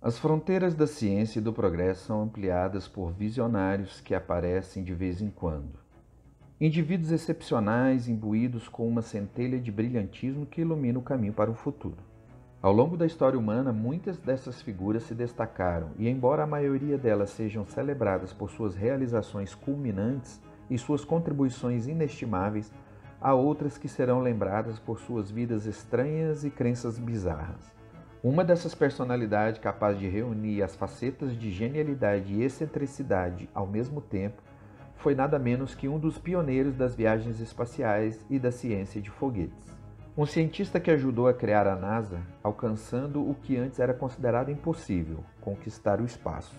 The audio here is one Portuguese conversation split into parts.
As fronteiras da ciência e do progresso são ampliadas por visionários que aparecem de vez em quando. Indivíduos excepcionais imbuídos com uma centelha de brilhantismo que ilumina o caminho para o futuro. Ao longo da história humana, muitas dessas figuras se destacaram e, embora a maioria delas sejam celebradas por suas realizações culminantes e suas contribuições inestimáveis, há outras que serão lembradas por suas vidas estranhas e crenças bizarras. Uma dessas personalidades capaz de reunir as facetas de genialidade e excentricidade ao mesmo tempo foi nada menos que um dos pioneiros das viagens espaciais e da ciência de foguetes. Um cientista que ajudou a criar a NASA, alcançando o que antes era considerado impossível, conquistar o espaço.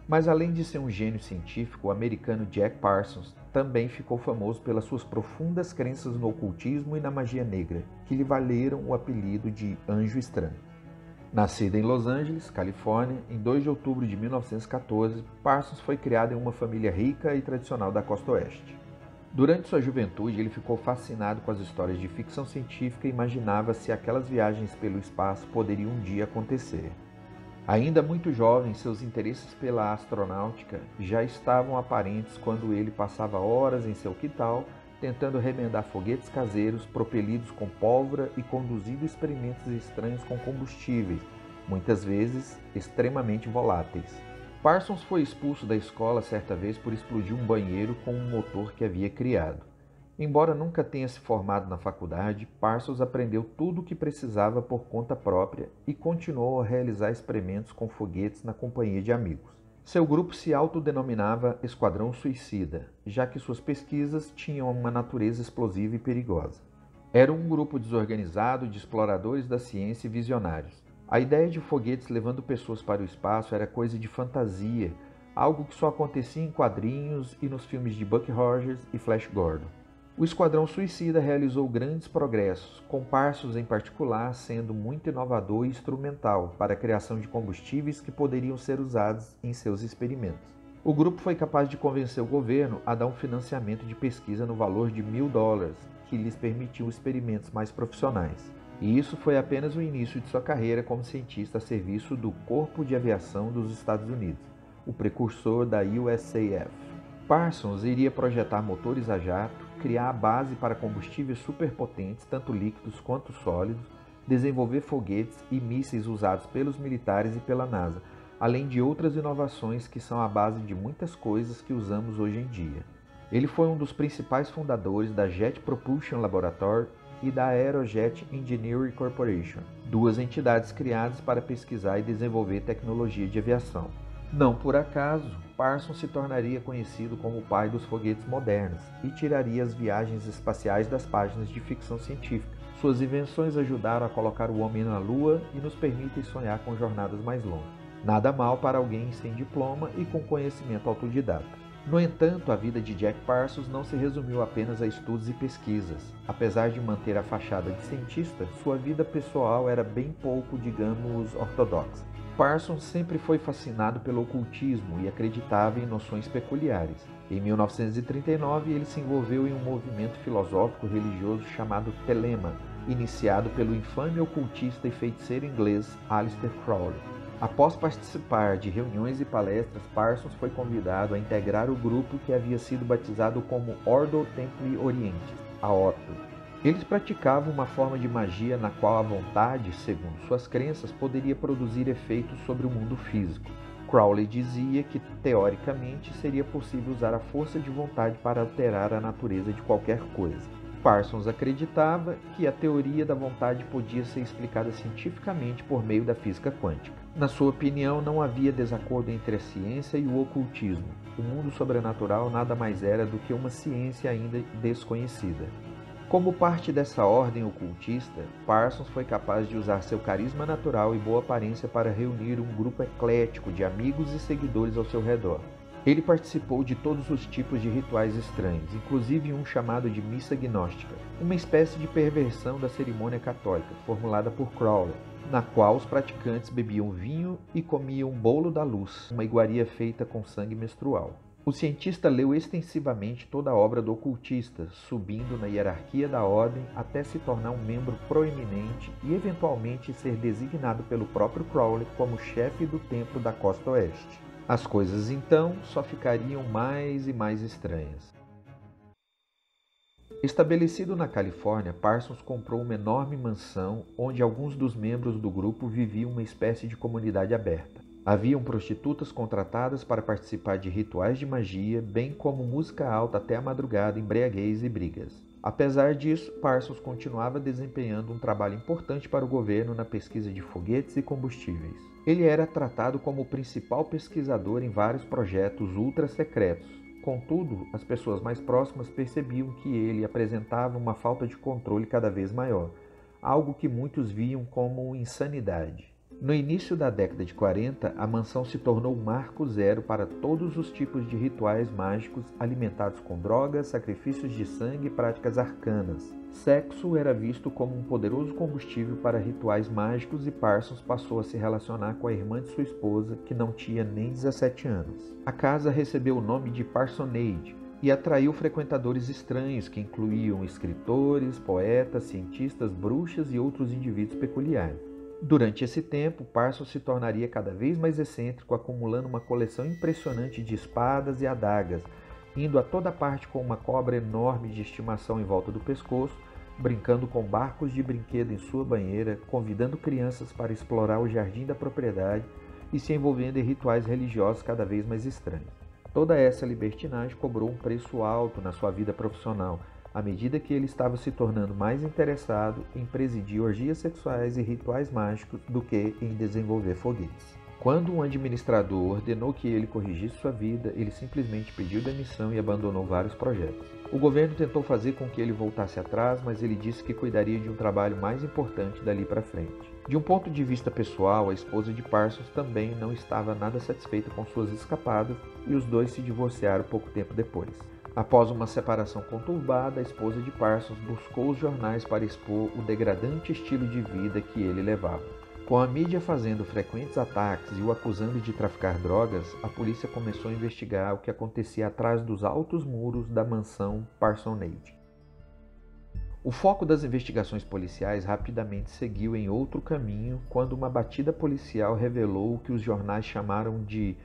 Mas além de ser um gênio científico, o americano Jack Parsons também ficou famoso pelas suas profundas crenças no ocultismo e na magia negra, que lhe valeram o apelido de Anjo Estranho. Nascido em Los Angeles, Califórnia, em 2 de outubro de 1914, Parsons foi criado em uma família rica e tradicional da costa oeste. Durante sua juventude, ele ficou fascinado com as histórias de ficção científica e imaginava se aquelas viagens pelo espaço poderiam um dia acontecer. Ainda muito jovem, seus interesses pela astronáutica já estavam aparentes quando ele passava horas em seu quintal tentando remendar foguetes caseiros propelidos com pólvora e conduzindo experimentos estranhos com combustíveis, muitas vezes extremamente voláteis. Parsons foi expulso da escola certa vez por explodir um banheiro com um motor que havia criado. Embora nunca tenha se formado na faculdade, Parsons aprendeu tudo o que precisava por conta própria e continuou a realizar experimentos com foguetes na companhia de amigos. Seu grupo se autodenominava Esquadrão Suicida, já que suas pesquisas tinham uma natureza explosiva e perigosa. Era um grupo desorganizado de exploradores da ciência e visionários. A ideia de foguetes levando pessoas para o espaço era coisa de fantasia, algo que só acontecia em quadrinhos e nos filmes de Buck Rogers e Flash Gordon. O Esquadrão Suicida realizou grandes progressos, com Parsons em particular sendo muito inovador e instrumental para a criação de combustíveis que poderiam ser usados em seus experimentos. O grupo foi capaz de convencer o governo a dar um financiamento de pesquisa no valor de $1.000, que lhes permitiu experimentos mais profissionais. E isso foi apenas o início de sua carreira como cientista a serviço do Corpo de Aviação dos Estados Unidos, o precursor da USAF. Parsons iria projetar motores a jato, criar a base para combustíveis superpotentes, tanto líquidos quanto sólidos, desenvolver foguetes e mísseis usados pelos militares e pela NASA, além de outras inovações que são a base de muitas coisas que usamos hoje em dia. Ele foi um dos principais fundadores da Jet Propulsion Laboratory e da Aerojet Engineering Corporation, duas entidades criadas para pesquisar e desenvolver tecnologia de aviação. Não por acaso, Parsons se tornaria conhecido como o pai dos foguetes modernos e tiraria as viagens espaciais das páginas de ficção científica. Suas invenções ajudaram a colocar o homem na Lua e nos permitem sonhar com jornadas mais longas. Nada mal para alguém sem diploma e com conhecimento autodidata. No entanto, a vida de Jack Parsons não se resumiu apenas a estudos e pesquisas. Apesar de manter a fachada de cientista, sua vida pessoal era bem pouco, digamos, ortodoxa. Parsons sempre foi fascinado pelo ocultismo e acreditava em noções peculiares. Em 1939, ele se envolveu em um movimento filosófico religioso chamado Telema, iniciado pelo infame ocultista e feiticeiro inglês Aleister Crowley. Após participar de reuniões e palestras, Parsons foi convidado a integrar o grupo que havia sido batizado como Ordo Templi Orientis, a OTO. Eles praticavam uma forma de magia na qual a vontade, segundo suas crenças, poderia produzir efeitos sobre o mundo físico. Crowley dizia que, teoricamente, seria possível usar a força de vontade para alterar a natureza de qualquer coisa. Parsons acreditava que a teoria da vontade podia ser explicada cientificamente por meio da física quântica. Na sua opinião, não havia desacordo entre a ciência e o ocultismo. O mundo sobrenatural nada mais era do que uma ciência ainda desconhecida. Como parte dessa ordem ocultista, Parsons foi capaz de usar seu carisma natural e boa aparência para reunir um grupo eclético de amigos e seguidores ao seu redor. Ele participou de todos os tipos de rituais estranhos, inclusive um chamado de missa gnóstica, uma espécie de perversão da cerimônia católica, formulada por Crowley, na qual os praticantes bebiam vinho e comiam bolo da luz, uma iguaria feita com sangue menstrual. O cientista leu extensivamente toda a obra do ocultista, subindo na hierarquia da ordem até se tornar um membro proeminente e eventualmente ser designado pelo próprio Crowley como chefe do templo da costa oeste. As coisas então só ficariam mais e mais estranhas. Estabelecido na Califórnia, Parsons comprou uma enorme mansão onde alguns dos membros do grupo viviam uma espécie de comunidade aberta. Haviam prostitutas contratadas para participar de rituais de magia, bem como música alta até a madrugada, embriaguez e brigas. Apesar disso, Parsons continuava desempenhando um trabalho importante para o governo na pesquisa de foguetes e combustíveis. Ele era tratado como o principal pesquisador em vários projetos ultra-secretos. Contudo, as pessoas mais próximas percebiam que ele apresentava uma falta de controle cada vez maior, algo que muitos viam como insanidade. No início da década de 40, a mansão se tornou um marco zero para todos os tipos de rituais mágicos alimentados com drogas, sacrifícios de sangue e práticas arcanas. Sexo era visto como um poderoso combustível para rituais mágicos e Parsons passou a se relacionar com a irmã de sua esposa, que não tinha nem 17 anos. A casa recebeu o nome de Parsonage e atraiu frequentadores estranhos que incluíam escritores, poetas, cientistas, bruxas e outros indivíduos peculiares. Durante esse tempo, Parsons se tornaria cada vez mais excêntrico, acumulando uma coleção impressionante de espadas e adagas, indo a toda parte com uma cobra enorme de estimação em volta do pescoço, brincando com barcos de brinquedo em sua banheira, convidando crianças para explorar o jardim da propriedade e se envolvendo em rituais religiosos cada vez mais estranhos. Toda essa libertinagem cobrou um preço alto na sua vida profissional, à medida que ele estava se tornando mais interessado em presidir orgias sexuais e rituais mágicos do que em desenvolver foguetes. Quando um administrador ordenou que ele corrigisse sua vida, ele simplesmente pediu demissão e abandonou vários projetos. O governo tentou fazer com que ele voltasse atrás, mas ele disse que cuidaria de um trabalho mais importante dali para frente. De um ponto de vista pessoal, a esposa de Parsons também não estava nada satisfeita com suas escapadas e os dois se divorciaram pouco tempo depois. Após uma separação conturbada, a esposa de Parsons buscou os jornais para expor o degradante estilo de vida que ele levava. Com a mídia fazendo frequentes ataques e o acusando de traficar drogas, a polícia começou a investigar o que acontecia atrás dos altos muros da mansão Parsonage. O foco das investigações policiais rapidamente seguiu em outro caminho quando uma batida policial revelou o que os jornais chamaram de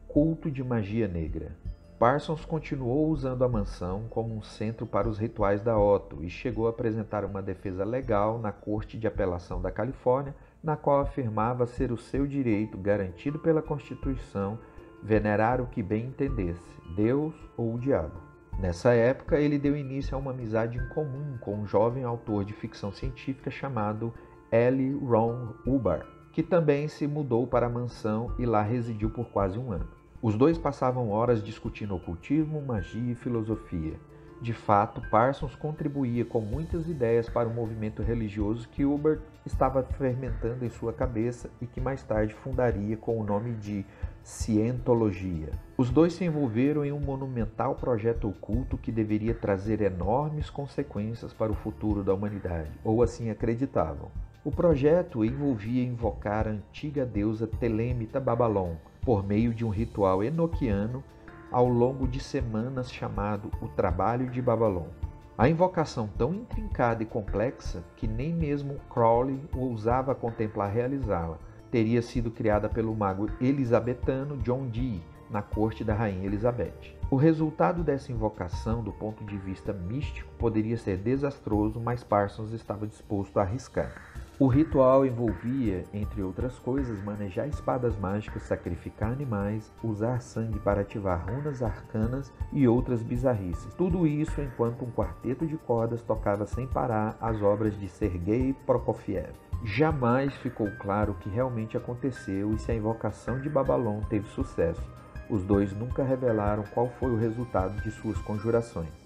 culto de magia negra. Parsons continuou usando a mansão como um centro para os rituais da Otto e chegou a apresentar uma defesa legal na Corte de Apelação da Califórnia, na qual afirmava ser o seu direito, garantido pela Constituição, venerar o que bem entendesse, Deus ou o diabo. Nessa época, ele deu início a uma amizade em comum com um jovem autor de ficção científica chamado L. Ron Hubbard, que também se mudou para a mansão e lá residiu por quase um ano. Os dois passavam horas discutindo ocultismo, magia e filosofia. De fato, Parsons contribuía com muitas ideias para o movimento religioso que Hubbard estava fermentando em sua cabeça e que mais tarde fundaria com o nome de Cientologia. Os dois se envolveram em um monumental projeto oculto que deveria trazer enormes consequências para o futuro da humanidade, ou assim acreditavam. O projeto envolvia invocar a antiga deusa Telêmita Babalon, por meio de um ritual enoquiano ao longo de semanas chamado o Trabalho de Babalon. A invocação tão intrincada e complexa que nem mesmo Crowley ousava contemplar realizá-la, teria sido criada pelo mago elisabetano John Dee, na corte da Rainha Elizabeth. O resultado dessa invocação, do ponto de vista místico, poderia ser desastroso, mas Parsons estava disposto a arriscar. O ritual envolvia, entre outras coisas, manejar espadas mágicas, sacrificar animais, usar sangue para ativar runas arcanas e outras bizarrices. Tudo isso enquanto um quarteto de cordas tocava sem parar as obras de Sergei Prokofiev. Jamais ficou claro o que realmente aconteceu e se a invocação de Babalon teve sucesso. Os dois nunca revelaram qual foi o resultado de suas conjurações.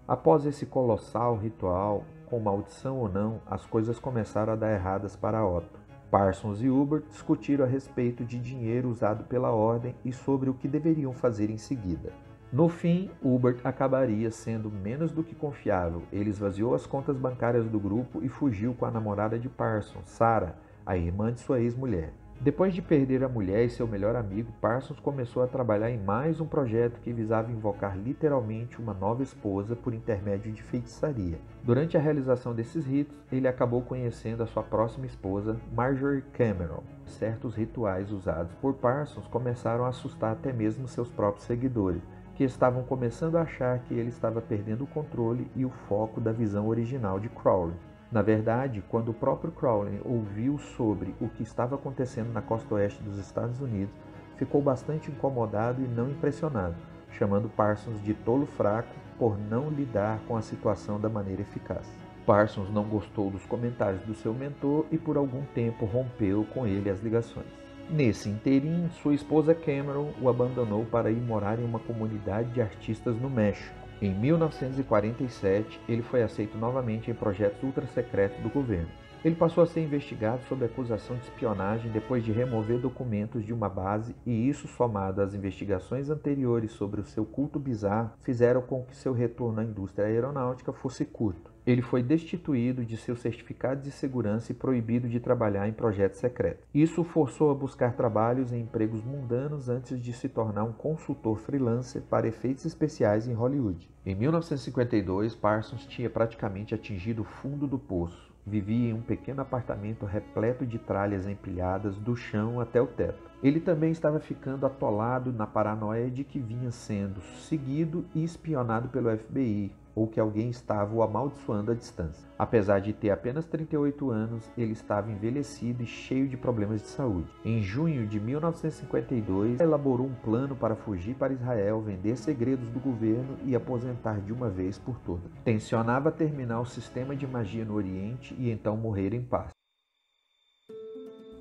Após esse colossal ritual, com maldição ou não, as coisas começaram a dar erradas para Otto. Parsons e Hubbard discutiram a respeito de dinheiro usado pela ordem e sobre o que deveriam fazer em seguida. No fim, Hubbard acabaria sendo menos do que confiável. Ele esvaziou as contas bancárias do grupo e fugiu com a namorada de Parsons, Sarah, a irmã de sua ex-mulher. Depois de perder a mulher e seu melhor amigo, Parsons começou a trabalhar em mais um projeto que visava invocar literalmente uma nova esposa por intermédio de feitiçaria. Durante a realização desses ritos, ele acabou conhecendo a sua próxima esposa, Marjorie Cameron. Certos rituais usados por Parsons começaram a assustar até mesmo seus próprios seguidores, que estavam começando a achar que ele estava perdendo o controle e o foco da visão original de Crowley. Na verdade, quando o próprio Crowley ouviu sobre o que estava acontecendo na costa oeste dos Estados Unidos, ficou bastante incomodado e não impressionado, chamando Parsons de tolo fraco por não lidar com a situação da maneira eficaz. Parsons não gostou dos comentários do seu mentor e por algum tempo rompeu com ele as ligações. Nesse interim, sua esposa Cameron o abandonou para ir morar em uma comunidade de artistas no México. Em 1947, ele foi aceito novamente em projetos ultra-secretos do governo. Ele passou a ser investigado sob acusação de espionagem depois de remover documentos de uma base, e isso, somado às investigações anteriores sobre o seu culto bizarro, fizeram com que seu retorno à indústria aeronáutica fosse curto. Ele foi destituído de seu certificado de segurança e proibido de trabalhar em projetos secretos. Isso o forçou a buscar trabalhos em empregos mundanos antes de se tornar um consultor freelancer para efeitos especiais em Hollywood. Em 1952, Parsons tinha praticamente atingido o fundo do poço. Vivia em um pequeno apartamento repleto de tralhas empilhadas do chão até o teto. Ele também estava ficando atolado na paranoia de que vinha sendo seguido e espionado pelo FBI, ou que alguém estava o amaldiçoando à distância. Apesar de ter apenas 38 anos, ele estava envelhecido e cheio de problemas de saúde. Em junho de 1952, elaborou um plano para fugir para Israel, vender segredos do governo e aposentar de uma vez por todas. Tensionava terminar o sistema de magia no Oriente e então morrer em paz.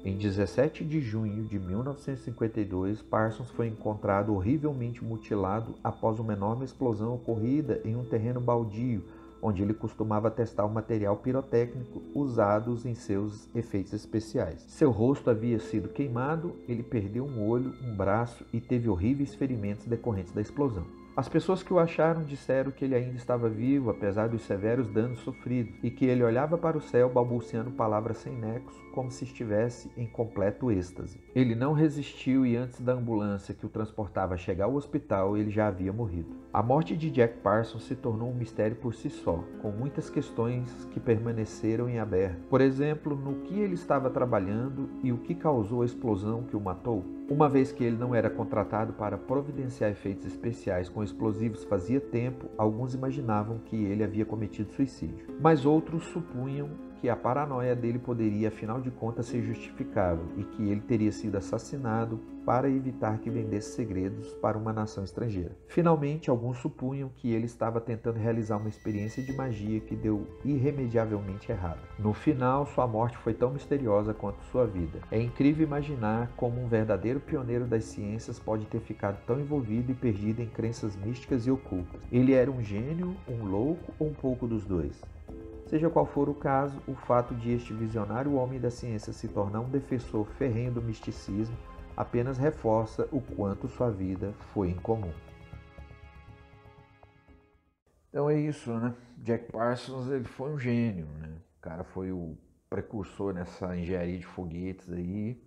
Em 17 de junho de 1952, Parsons foi encontrado horrivelmente mutilado após uma enorme explosão ocorrida em um terreno baldio, onde ele costumava testar o material pirotécnico usados em seus efeitos especiais. Seu rosto havia sido queimado, ele perdeu um olho, um braço e teve horríveis ferimentos decorrentes da explosão. As pessoas que o acharam disseram que ele ainda estava vivo, apesar dos severos danos sofridos, e que ele olhava para o céu balbuciando palavras sem nexo, como se estivesse em completo êxtase. Ele não resistiu e antes da ambulância que o transportava chegar ao hospital, ele já havia morrido. A morte de Jack Parsons se tornou um mistério por si só, com muitas questões que permaneceram em aberto. Por exemplo, no que ele estava trabalhando e o que causou a explosão que o matou. Uma vez que ele não era contratado para providenciar efeitos especiais com explosivos fazia tempo, alguns imaginavam que ele havia cometido suicídio. Mas outros supunham que a paranoia dele poderia, afinal de contas, ser justificável e que ele teria sido assassinado para evitar que vendesse segredos para uma nação estrangeira. Finalmente, alguns supunham que ele estava tentando realizar uma experiência de magia que deu irremediavelmente errado. No final, sua morte foi tão misteriosa quanto sua vida. É incrível imaginar como um verdadeiro pioneiro das ciências pode ter ficado tão envolvido e perdido em crenças místicas e ocultas. Ele era um gênio, um louco ou um pouco dos dois? Seja qual for o caso, o fato de este visionário homem da ciência se tornar um defensor ferrenho do misticismo apenas reforça o quanto sua vida foi incomum. Então é isso, né? Jack Parsons, ele foi um gênio, né? O cara foi o precursor nessa engenharia de foguetes aí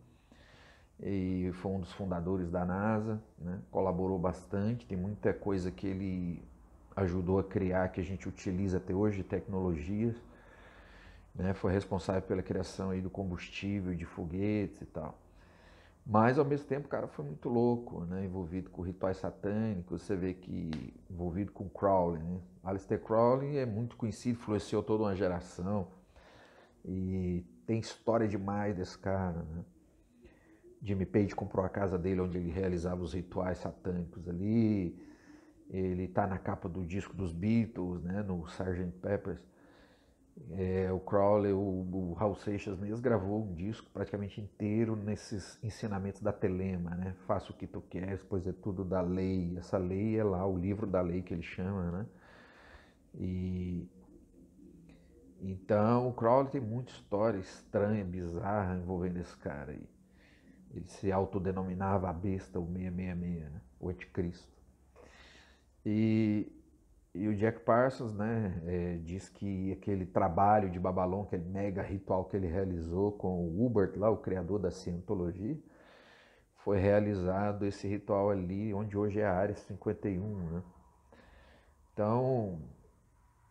e foi um dos fundadores da NASA, né? Colaborou bastante, tem muita coisa que ele ajudou a criar que a gente utiliza até hoje de tecnologias, né? Foi responsável pela criação aí do combustível de foguetes e tal. Mas ao mesmo tempo o cara foi muito louco, né? Envolvido com rituais satânicos, você vê que envolvido com Crowley, né? Aleister Crowley é muito conhecido, influenciou toda uma geração e tem história demais desse cara, né? Jimmy Page comprou a casa dele onde ele realizava os rituais satânicos ali. Ele está na capa do disco dos Beatles, né? No Sgt. Pepper's. O Crowley, o Raul Seixas mesmo gravou um disco praticamente inteiro nesses ensinamentos da Telema, né? Faça o que tu queres, pois é tudo da lei. Essa lei é lá, o livro da lei que ele chama, né? E então o Crowley tem muita história estranha, bizarra envolvendo esse cara aí. Ele se autodenominava a besta, o 666, né? O anticristo. E E o Jack Parsons, né, diz que aquele trabalho de Babalon, aquele mega ritual que ele realizou com o Hubert, lá, o criador da cientologia, foi realizado esse ritual ali, onde hoje é a Área 51, né? Então,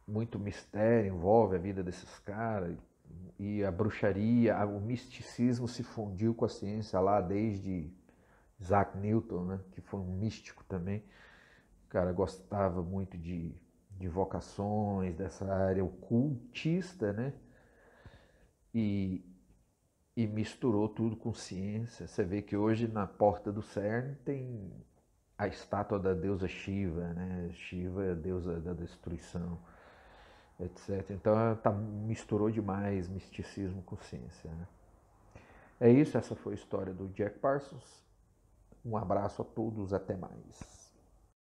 muito mistério envolve a vida desses caras, e a bruxaria, o misticismo se fundiu com a ciência lá desde Isaac Newton, né, que foi um místico também. O cara gostava muito de vocações, dessa área ocultista, né? E, e misturou tudo com ciência. Você vê que hoje na porta do CERN tem a estátua da deusa Shiva, né? Shiva é a deusa da destruição, etc. Então misturou demais misticismo com ciência, né? É isso, essa foi a história do Jack Parsons. Um abraço a todos, até mais.